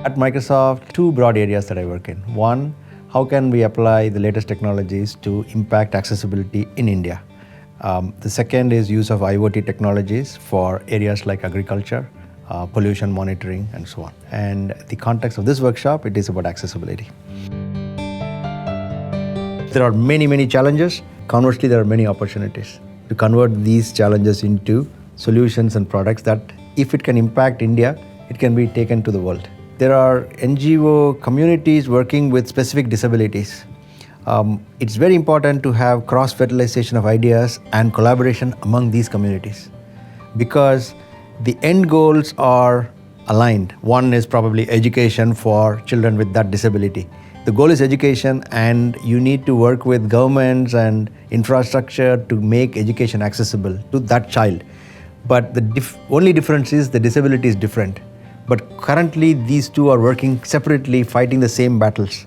At Microsoft, two broad areas that I work in. One, how can we apply the latest technologies to impact accessibility in India? The second is use of IoT technologies for areas like agriculture, pollution monitoring, and so on. And the context of this workshop, it is about accessibility. There are many, many challenges. Conversely, there are many opportunities to convert these challenges into solutions and products that, if it can impact India, it can be taken to the world. There are NGO communities working with specific disabilities. It's very important to have cross-fertilization of ideas and collaboration among these communities because the end goals are aligned. One is probably education for children with that disability. The goal is education, and you need to work with governments and infrastructure to make education accessible to that child. But the only difference is the disability is different. But currently, these two are working separately, fighting the same battles.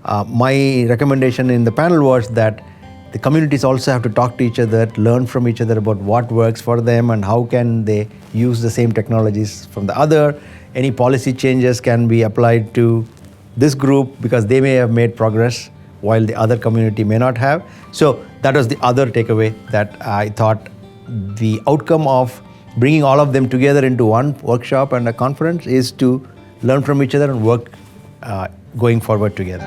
My recommendation in the panel was that the communities also have to talk to each other, learn from each other about what works for them and how can they use the same technologies from the other. Any policy changes can be applied to this group because they may have made progress while the other community may not have. So that was the other takeaway that I thought the outcome of bringing all of them together into one workshop and a conference is to learn from each other and work going forward together.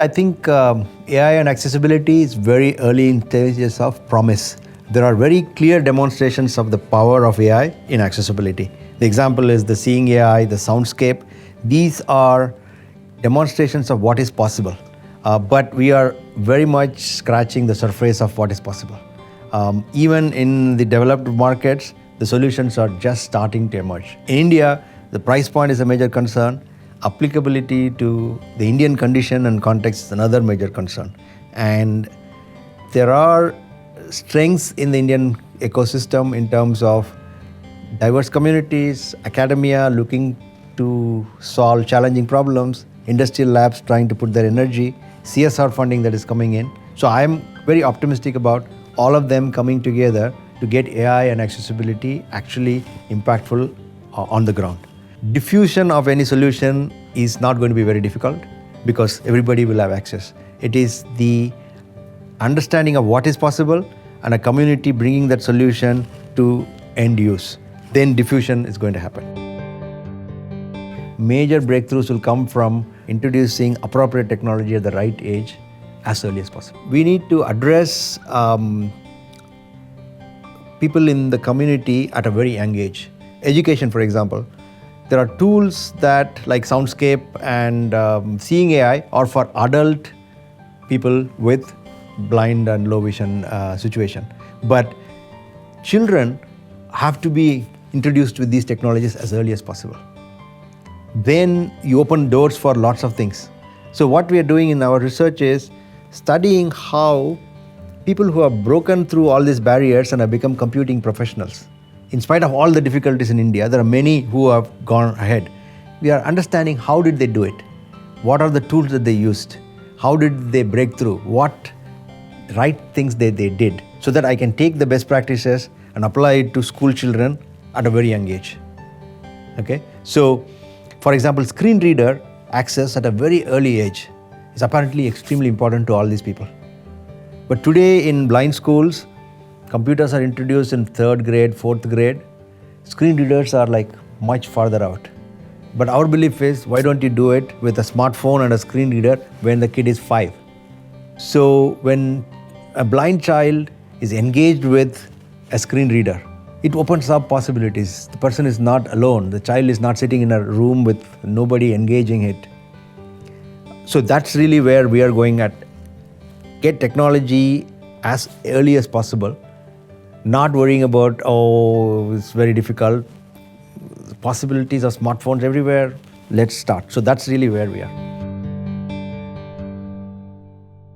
I think AI and accessibility is very early in stages of promise. There are very clear demonstrations of the power of AI in accessibility. The example is the Seeing AI, the Soundscape. These are demonstrations of what is possible, but we are very much scratching the surface of what is possible. Even in the developed markets, the solutions are just starting to emerge. In India, the price point is a major concern. Applicability to the Indian condition and context is another major concern. And there are strengths in the Indian ecosystem in terms of diverse communities, academia looking to solve challenging problems, industrial labs trying to put their energy, CSR funding that is coming in. So I'm very optimistic about all of them coming together to get AI and accessibility actually impactful on the ground. Diffusion of any solution is not going to be very difficult because everybody will have access. It is the understanding of what is possible and a community bringing that solution to end use. Then diffusion is going to happen. Major breakthroughs will come from introducing appropriate technology at the right age as early as possible. We need to address people in the community at a very young age. Education, for example. There are tools that, like Soundscape and Seeing AI, are for adult people with blind and low vision situation. But children have to be introduced with these technologies as early as possible. Then you open doors for lots of things. So what we are doing in our research is studying how people who have broken through all these barriers and have become computing professionals. In spite of all the difficulties in India, there are many who have gone ahead. We are understanding how did they do it? What are the tools that they used? How did they break through? What right things they did? So that I can take the best practices and apply it to school children at a very young age. Okay? So, for example, screen reader access at a very early age is apparently extremely important to all these people. But today in blind schools, computers are introduced in 3rd grade, 4th grade. Screen readers are like much farther out. But our belief is, why don't you do it with a smartphone and a screen reader when the kid is 5? So when a blind child is engaged with a screen reader, it opens up possibilities. The person is not alone. The child is not sitting in a room with nobody engaging it. So that's really where we are going at. Get technology as early as possible, not worrying about, it's very difficult. Possibilities of smartphones everywhere. Let's start. So that's really where we are.